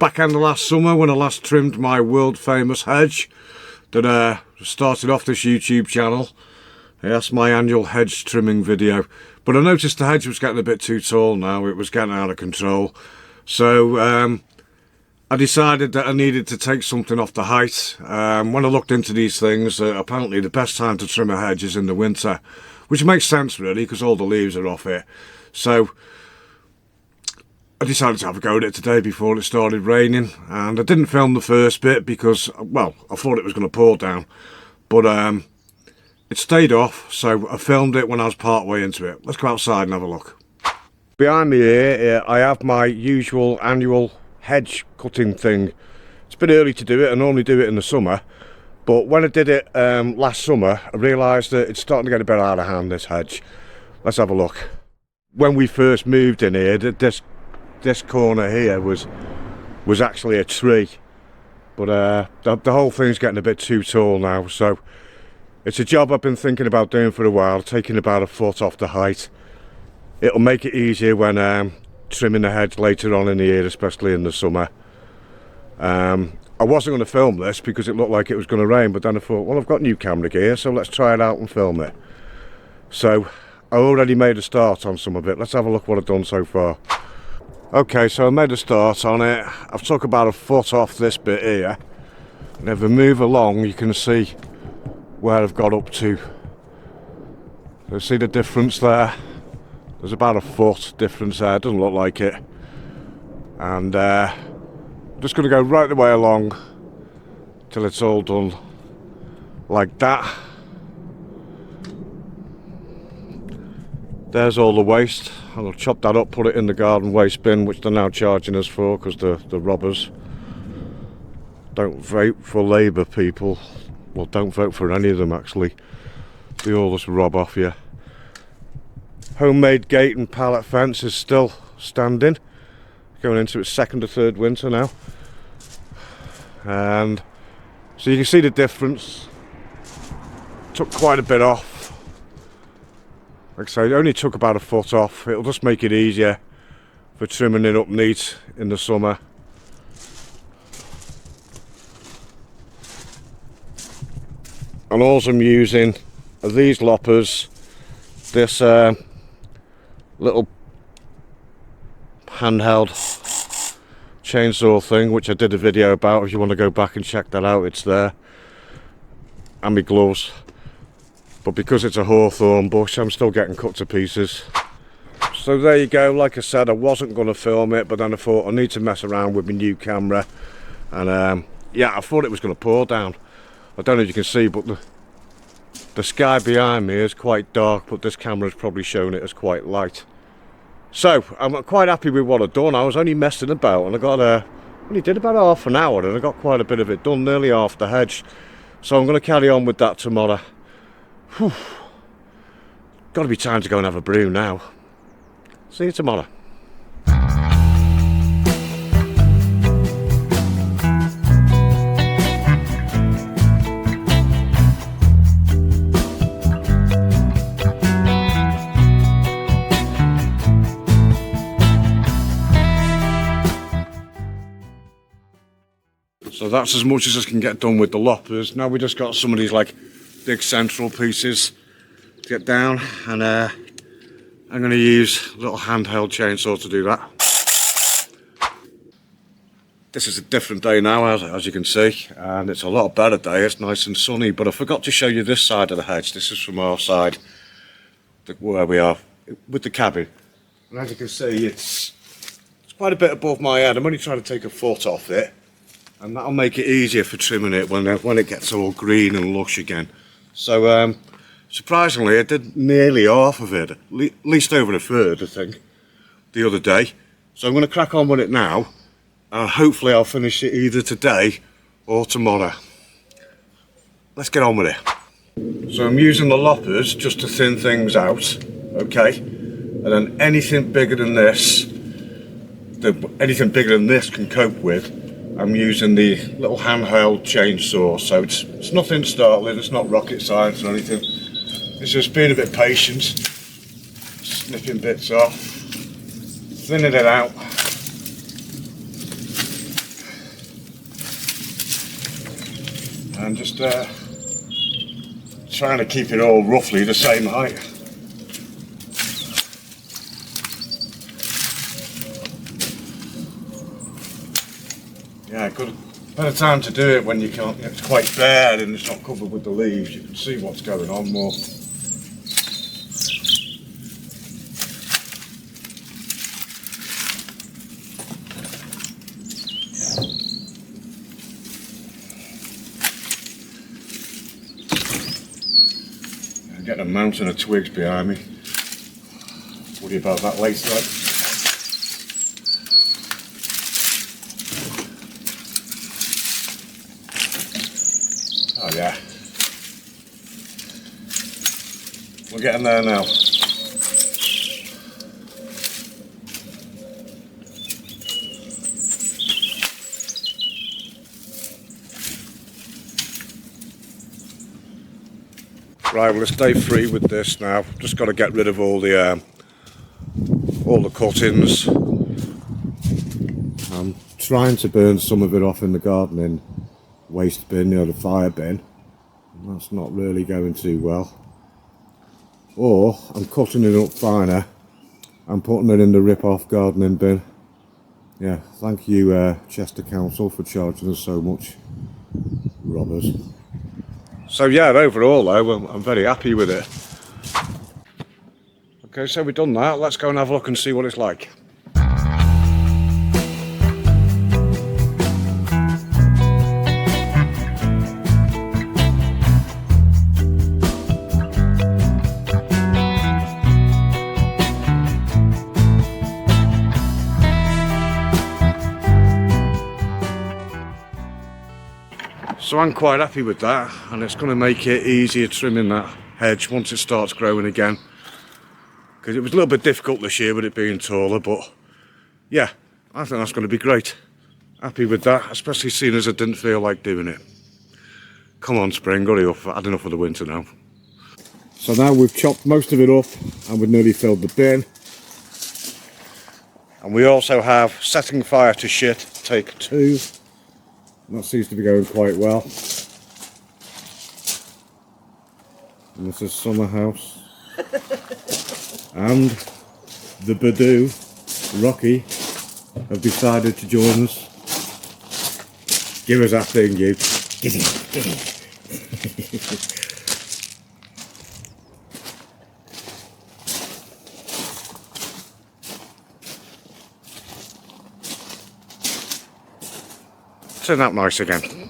back end of last summer when I last trimmed my world famous hedge that started off this YouTube channel. That's my annual hedge trimming video. But I noticed the hedge was getting a bit too tall now. It was getting out of control. So I decided that I needed to take something off the height. When I looked into these things, apparently the best time to trim a hedge is in the winter, which makes sense really because all the leaves are off it. So I decided to have a go at it today before it started raining, and I didn't film the first bit because, well, I thought it was going to pour down, but it stayed off, so I filmed it when I was part way into it. Let's go outside and have a look. Behind me here, I have my usual annual hedge cutting thing. It's a bit early to do it. I normally do it in the summer, but when I did it last summer, I realised that it's starting to get a bit out of hand, this hedge. Let's have a look. When we first moved in here, this corner here was actually a tree, but the whole thing's getting a bit too tall now, so it's a job I've been thinking about doing for a while, taking about a foot off the height. It'll make it easier when trimming the hedge later on in the year, especially in the summer. I wasn't going to film this because it looked like it was going to rain, but then I thought, well, I've got new camera gear, so let's try it out and film it. So I already made a start on some of it. Let's have a look what I've done so far. Okay, so I made a start on it. I've took about a foot off this bit here, and if I move along you can see where I've got up to. So see the difference there? There's about a foot difference there, it doesn't look like it. And I'm just going to go right the way along till it's all done like that. There's all the waste. I'll chop that up, put it in the garden waste bin, which they're now charging us for because the robbers. Don't vote for Labour, people. Well, don't vote for any of them actually. They all just rob off you. Homemade gate and pallet fence is still standing. Going into its second or third winter now. And so you can see the difference. Took quite a bit off. Like I say, it only took about a foot off. It'll just make it easier for trimming it up neat in the summer. And all I'm using are these loppers, this little handheld chainsaw thing, which I did a video about. If you want to go back and check that out, it's there. And my gloves. But because it's a hawthorn bush, I'm still getting cut to pieces. So there you go. Like I said, I wasn't going to film it, but then I thought I need to mess around with my new camera. And yeah, I thought it was going to pour down. I don't know if you can see, but the sky behind me is quite dark, but this camera's probably showing it as quite light. So I'm quite happy with what I've done. I was only messing about, and I got only did about half an hour, and I got quite a bit of it done, nearly half the hedge. So I'm going to carry on with that tomorrow. Whew. Got to be time to go and have a brew now. See you tomorrow. So that's as much as I can get done with the loppers. Now we just got some of these like big central pieces to get down, and I'm going to use a little handheld chainsaw to do that. This is a different day now, as you can see, and it's a lot better day. It's nice and sunny, but I forgot to show you this side of the hedge. This is from our side, where we are with the cabin, and as you can see, it's quite a bit above my head. I'm only trying to take a foot off it, and that'll make it easier for trimming it when it gets all green and lush again. So surprisingly, I did nearly half of it, at least over a third, I think, the other day. So I'm going to crack on with it now, and hopefully I'll finish it either today or tomorrow. Let's get on with it. So I'm using the loppers just to thin things out, okay? And then anything bigger than this can cope with, I'm using the little handheld chainsaw. So it's nothing startling, it's not rocket science or anything. It's just being a bit patient, snipping bits off, thinning it out. and just trying to keep it all roughly the same height. Yeah, good. Better time to do it when you can't. It's quite bare and it's not covered with the leaves. You can see what's going on more. I'm getting a mountain of twigs behind me. Worry about that later. Oh yeah, we're getting there now. Right, well, it's day 3 with this now. Just got to get rid of all the cuttings. I'm trying to burn some of it off in the gardening waste bin, the fire bin. That's not really going too well. Or I'm cutting it up finer and putting it in the rip-off gardening bin. Yeah, thank you Chester Council for charging us so much, robbers. So yeah, overall though, I'm very happy with it. Okay, so we've done that. Let's go and have a look and see what it's like. So I'm quite happy with that, and it's going to make it easier trimming that hedge once it starts growing again, because it was a little bit difficult this year with it being taller, but yeah, I think that's going to be great. Happy with that, especially seeing as I didn't feel like doing it. Come on spring, hurry up, I've had enough of the winter now. So now we've chopped most of it up and we've nearly filled the bin. And we also have setting fire to shit, take 2. And that seems to be going quite well. And this is Summer House. And the Badoo, Rocky, have decided to join us. Give us that thing, you. Get it, get it. Turn out nice again.